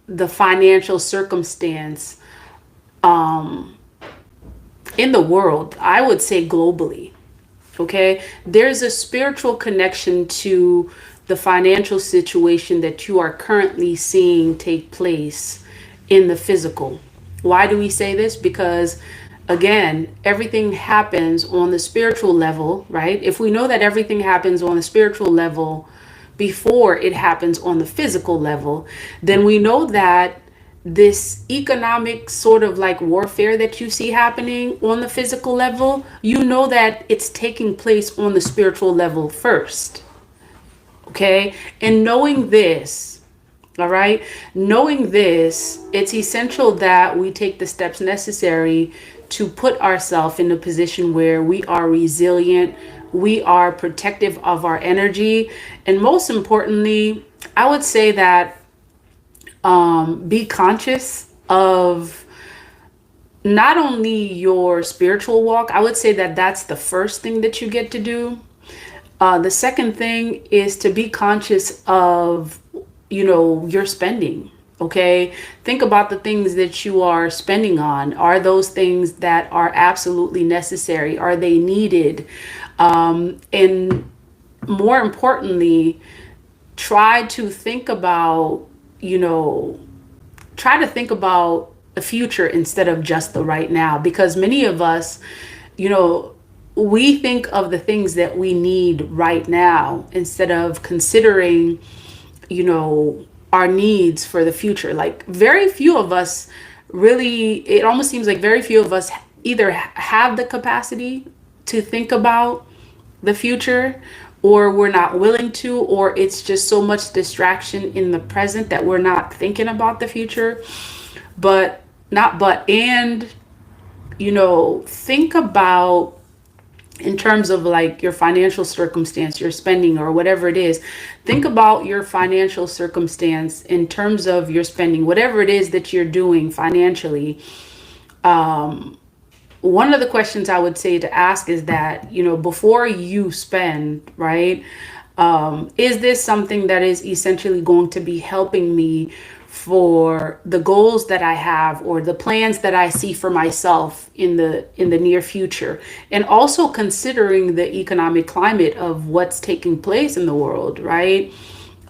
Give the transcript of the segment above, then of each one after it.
the financial circumstance in the world, I would say globally. Okay, there's a spiritual connection to the financial situation that you are currently seeing take place in the physical. Why do we say this? Because again, everything happens on the spiritual level, right? If we know that everything happens on the spiritual level before it happens on the physical level, then we know that this economic sort of like warfare that you see happening on the physical level, you know that it's taking place on the spiritual level first. Okay. And knowing this, all right, knowing this, it's essential that we take the steps necessary to put ourselves in a position where we are resilient, we are protective of our energy, and most importantly, I would say that be conscious of not only your spiritual walk. I would say that that's the first thing that you get to do. The second thing is to be conscious of, your spending. Okay. Think about the things that you are spending on. Are those things that are absolutely necessary? Are they needed? And more importantly, try to think about, try to think about the future instead of just the right now. Because many of us, you know, we think of the things that we need right now instead of considering, our needs for the future. Like very few of us really, it almost seems like very few of us either have the capacity to think about the future, or we're not willing to, or it's just so much distraction in the present that we're not thinking about the future. But not but and think about, in terms of like your financial circumstance, your spending or whatever it is, think about your financial circumstance in terms of your spending, whatever it is that you're doing financially. One of the questions I would say to ask is that, before you spend, right? Is this something that is essentially going to be helping me for the goals that I have or the plans that I see for myself in the near future? And also considering the economic climate of what's taking place in the world, right?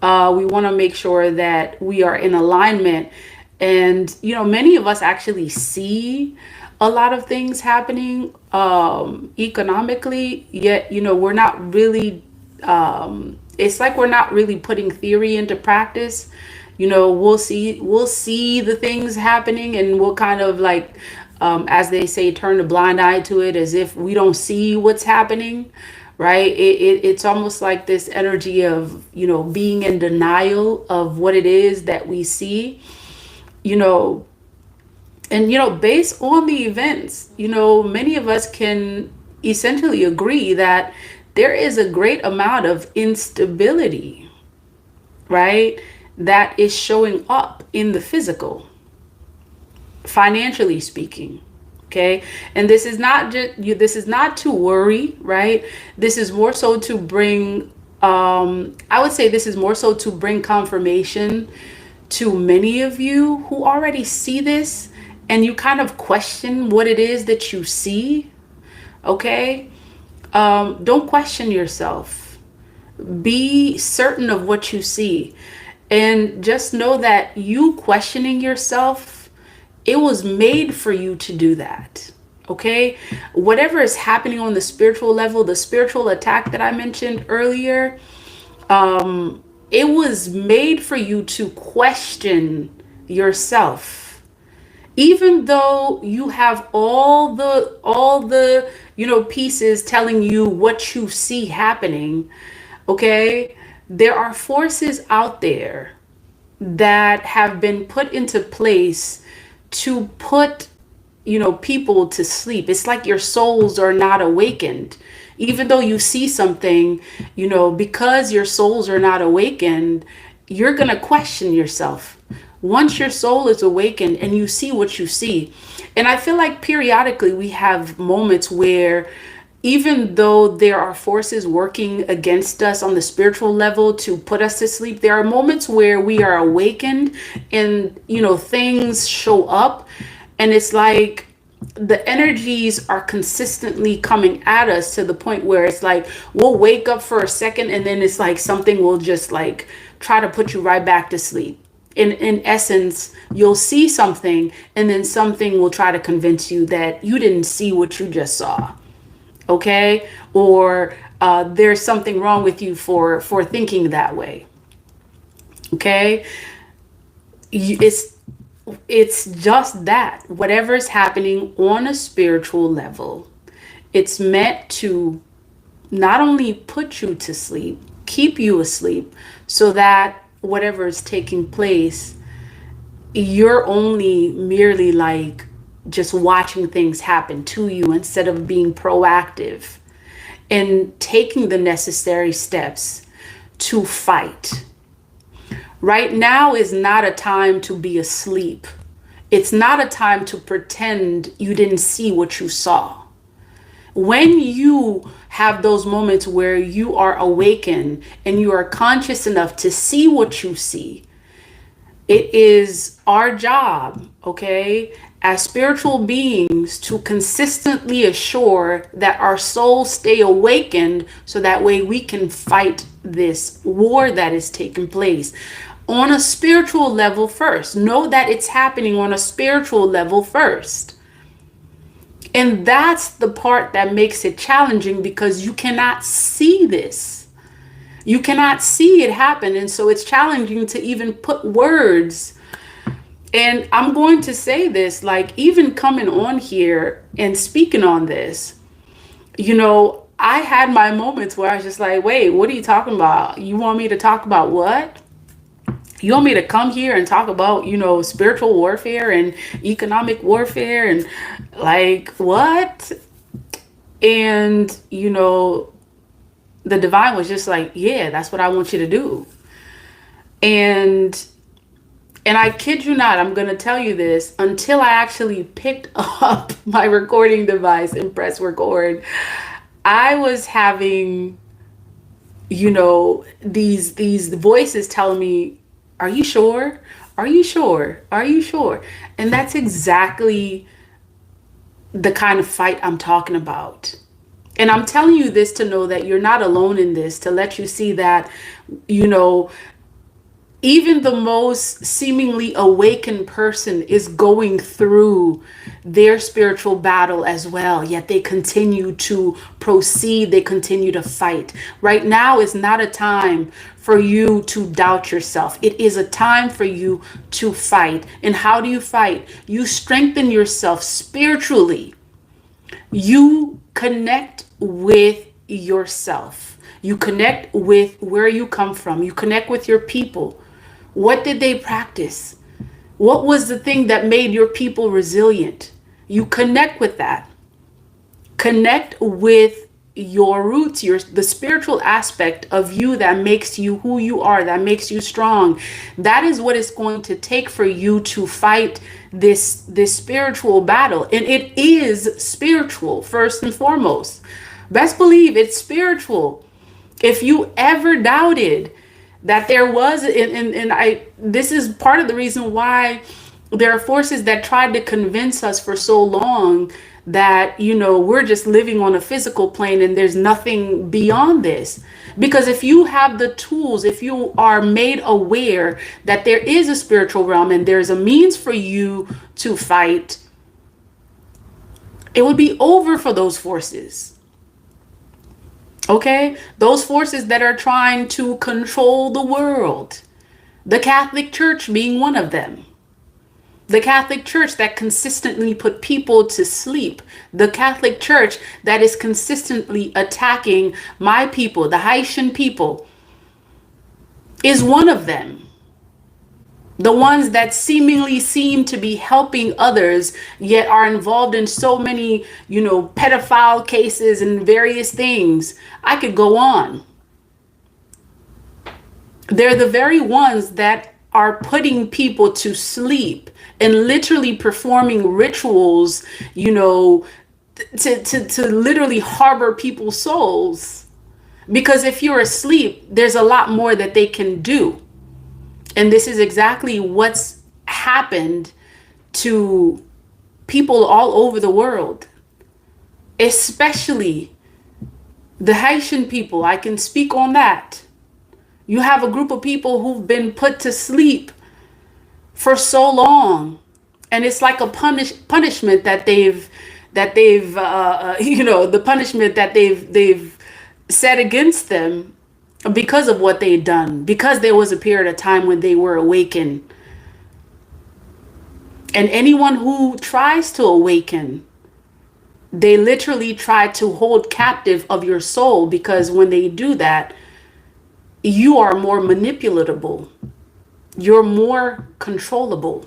We want to make sure that we are in alignment. And, many of us actually see a lot of things happening economically, yet, we're not really, it's like we're not really putting theory into practice. We'll see the things happening, and we'll kind of like, as they say, turn a blind eye to it as if we don't see what's happening, right? It's almost like this energy of, being in denial of what it is that we see, you know, and, based on the events, many of us can essentially agree that there is a great amount of instability, right? That is showing up in the physical, financially speaking. Okay. And this is not just you, this is not to worry, right? This is more so to bring, I would say this is more so to bring confirmation to many of you who already see this and you kind of question what it is that you see. Okay. Don't question yourself. Be certain of what you see. And just know that you questioning yourself, it was made for you to do that. Okay. Whatever is happening on the spiritual level, the spiritual attack that I mentioned earlier, it was made for you to question yourself. Even though you have all the pieces telling you what you see happening, okay, there are forces out there that have been put into place to put people to sleep. It's like your souls are not awakened. Even though you see something, because your souls are not awakened, you're going to question yourself once your soul is awakened and you see what you see. And I feel like periodically we have moments where even though there are forces working against us on the spiritual level to put us to sleep, there are moments where we are awakened and, things show up, and it's like the energies are consistently coming at us to the point where it's like we'll wake up for a second and then it's like something will just like try to put you right back to sleep. In essence, you'll see something and then something will try to convince you that you didn't see what you just saw. Okay? Or there's something wrong with you for thinking that way. Okay? It's just that whatever is happening on a spiritual level, it's meant to not only put you to sleep, keep you asleep, so that whatever is taking place, you're only merely like just watching things happen to you instead of being proactive and taking the necessary steps to fight. Right now is not a time to be asleep. It's not a time to pretend you didn't see what you saw. When you have those moments where you are awakened and you are conscious enough to see what you see, it is our job, okay, as spiritual beings to consistently assure that our souls stay awakened so that way we can fight this war that is taking place on a spiritual level first. Know that it's happening on a spiritual level first. And that's the part that makes it challenging, because you cannot see this. You cannot see it happen. And so it's challenging to even put words. And I'm going to say this, like even coming on here and speaking on this, I had my moments where I was just like, wait, what are you talking about? You want me to talk about what? You want me to come here and talk about, spiritual warfare and economic warfare and like what? And, the divine was just like, yeah, that's what I want you to do. And I kid you not, I'm going to tell you this, until I actually picked up my recording device and press record, I was having, these voices telling me, are you sure? Are you sure? Are you sure? And that's exactly the kind of fight I'm talking about. And I'm telling you this to know that you're not alone in this, to let you see that, even the most seemingly awakened person is going through their spiritual battle as well, yet they continue to proceed, they continue to fight. Right now is not a time for you to doubt yourself. It is a time for you to fight. And how do you fight? You strengthen yourself spiritually. You connect with yourself. You connect with where you come from. You connect with your people. What did they practice? What was the thing that made your people resilient? You connect with that. Connect with your roots, the spiritual aspect of you that makes you who you are, that makes you strong. That is what it's going to take for you to fight this spiritual battle. And it is spiritual first and foremost. Best believe it's spiritual. If you ever doubted that there was, this is part of the reason why there are forces that tried to convince us for so long that, we're just living on a physical plane and there's nothing beyond this. Because if you have the tools, if you are made aware that there is a spiritual realm and there's a means for you to fight, it would be over for those forces. Okay? Those forces that are trying to control the world. The Catholic Church being one of them. The Catholic Church that consistently put people to sleep. The Catholic Church that is consistently attacking my people, the Haitian people, is one of them. The ones that seemingly seem to be helping others, yet are involved in so many, pedophile cases and various things. I could go on. They're the very ones that are putting people to sleep and literally performing rituals, to literally harbor people's souls. Because if you're asleep, there's a lot more that they can do. And this is exactly what's happened to people all over the world, especially the Haitian people. I can speak on that. You have a group of people who've been put to sleep for so long, and it's like a punishment that they've the punishment that they've set against them because of what they've done, because there was a period of time when they were awakened. And anyone who tries to awaken, they literally try to hold captive of your soul, because when they do that, you are more manipulatable. You're more controllable.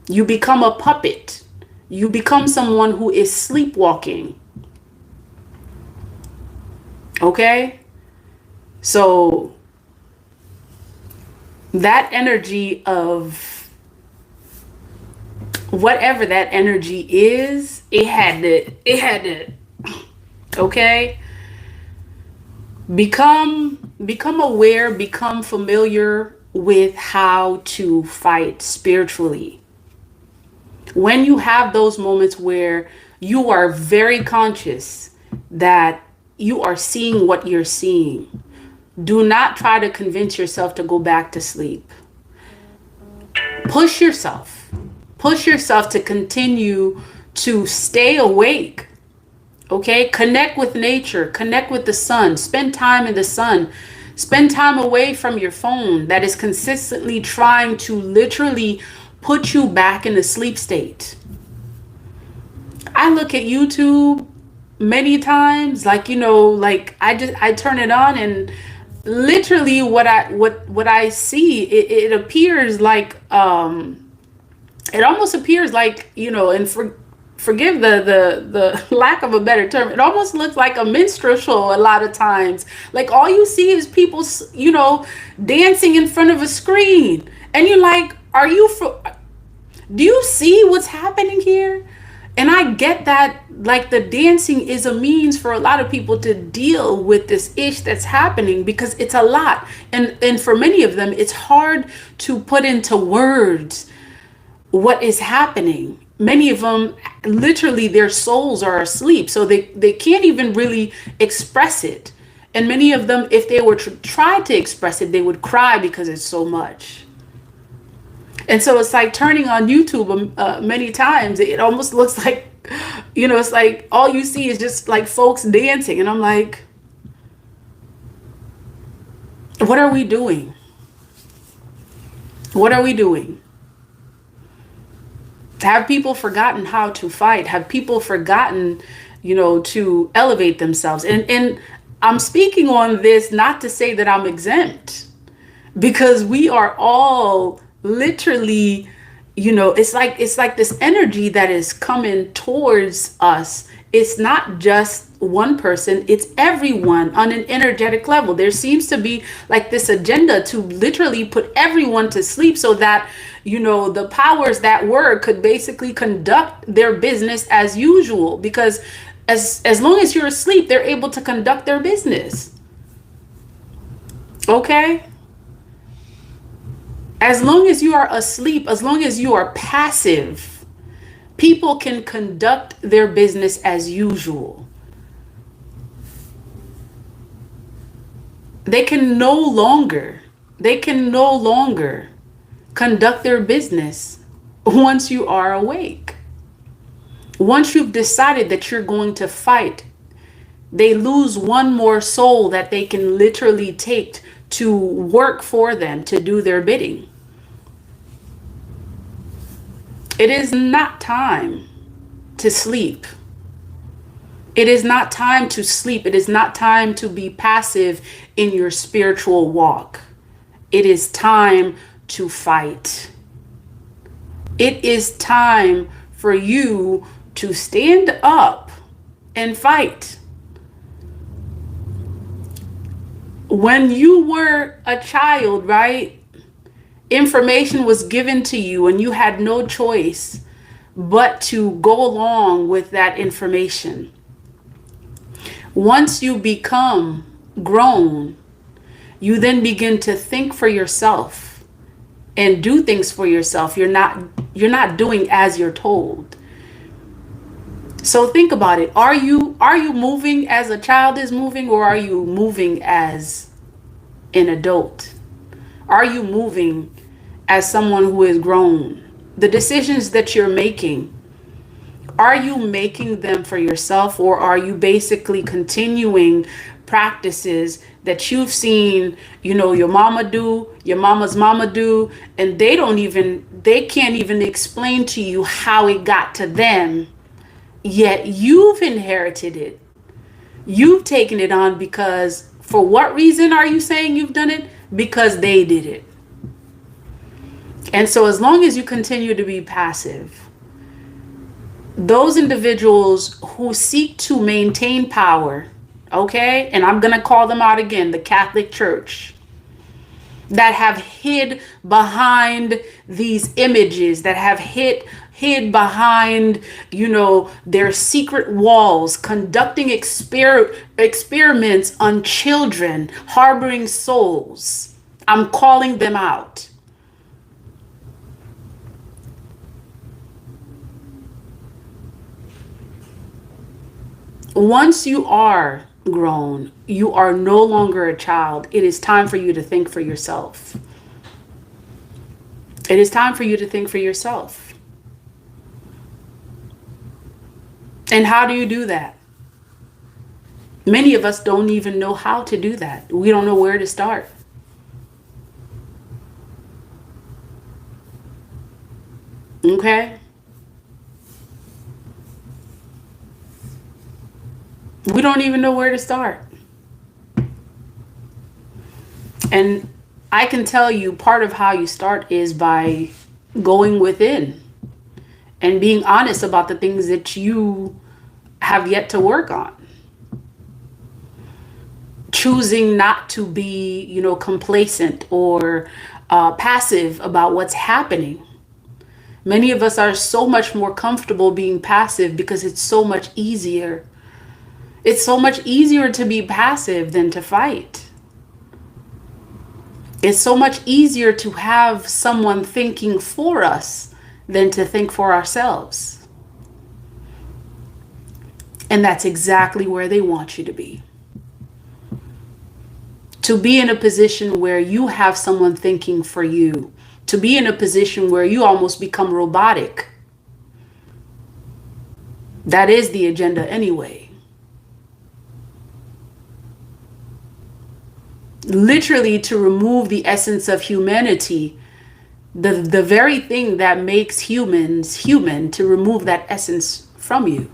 You become a puppet. You become someone who is sleepwalking. Okay? So that energy of whatever that energy is, it had to, okay? Become aware, become familiar with how to fight spiritually. When you have those moments where you are very conscious that you are seeing what you're seeing, do not try to convince yourself to go back to sleep. Push yourself to continue to stay awake. Okay? Connect with nature, connect with the sun, spend time in the sun, spend time away from your phone that is consistently trying to literally put you back in the sleep state. I look at YouTube many times, like I turn it on, and literally what I see, it appears like it almost appears like, and forgive the lack of a better term, it almost looks like a minstrel show a lot of times. Like all you see is people, dancing in front of a screen, and you're like, do you see what's happening here? And I get that, like, the dancing is a means for a lot of people to deal with this ish that's happening, because it's a lot. And for many of them, it's hard to put into words what is happening. Many of them, literally, their souls are asleep, so they can't even really express it. And many of them, if they were to try to express it, they would cry because it's so much. And so it's like turning on YouTube many times, it almost looks like, it's like all you see is just like folks dancing. And I'm like, what are we doing? What are we doing? Have people forgotten how to fight? Have people forgotten, to elevate themselves? And I'm speaking on this not to say that I'm exempt, because we are all literally, it's like this energy that is coming towards us. It's not just one person, it's everyone on an energetic level. There seems to be like this agenda to literally put everyone to sleep, so that the powers that were could basically conduct their business as usual, because as long as you're asleep, they're able to conduct their business. Okay? As long as you are asleep, as long as you are passive, people can conduct their business as usual. They can no longer conduct their business once you are awake. Once you've decided that you're going to fight, they lose one more soul that they can literally take to work for them, to do their bidding. It is not time to sleep. It is not time to sleep. It is not time to be passive in your spiritual walk. It is time to fight. It is time for you to stand up and fight. When you were a child, right? Information was given to you and you had no choice but to go along with that information. Once you become grown, you then begin to think for yourself and do things for yourself. You're not doing as you're told. So think about it. Are you moving as a child is moving, or are you moving as an adult? Are you moving as someone who is grown? The decisions that you're making, are you making them for yourself, or are you basically continuing practices that you've seen, your mama do, your mama's mama do, and they can't even explain to you how it got to them, yet you've inherited it. You've taken it on because, for what reason are you saying you've done it? Because they did it. And so as long as you continue to be passive, those individuals who seek to maintain power, okay, and I'm going to call them out again, the Catholic Church, that have hid behind these images, that have hid behind, their secret walls, conducting experiments on children, harboring souls. I'm calling them out. Once you are grown, you are no longer a child. It is time for you to think for yourself. It is time for you to think for yourself. And how do you do that? Many of us don't even know how to do that. We don't know where to start. Okay? We don't even know where to start. And I can tell you part of how you start is by going within and being honest about the things that you have yet to work on. Choosing not to be, complacent or passive about what's happening. Many of us are so much more comfortable being passive because it's so much easier. It's so much easier to be passive than to fight. It's so much easier to have someone thinking for us than to think for ourselves. And that's exactly where they want you to be. To be in a position where you have someone thinking for you. To be in a position where you almost become robotic. That is the agenda anyway. Literally to remove the essence of humanity, the very thing that makes humans human, to remove that essence from you.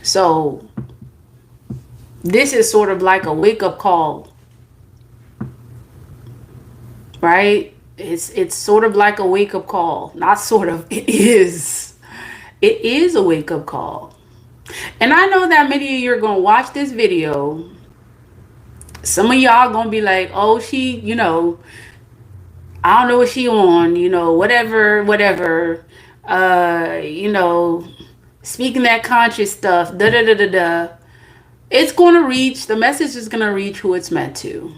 So this is sort of like a wake-up call, right? It's sort of like a wake-up call. Not sort of, it is. It is a wake-up call. And I know that many of you are going to watch this video. Some of y'all going to be like, oh, she, I don't know what she on, whatever. Speaking that conscious stuff, da-da-da-da-da. It's going to reach, the message is going to reach who it's meant to.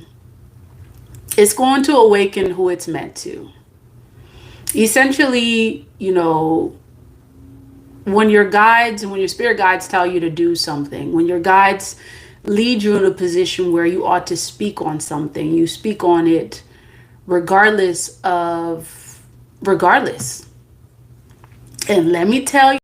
It's going to awaken who it's meant to. Essentially, when your spirit guides tell you to do something, when your guides lead you in a position where you ought to speak on something, you speak on it regardless. And let me tell you,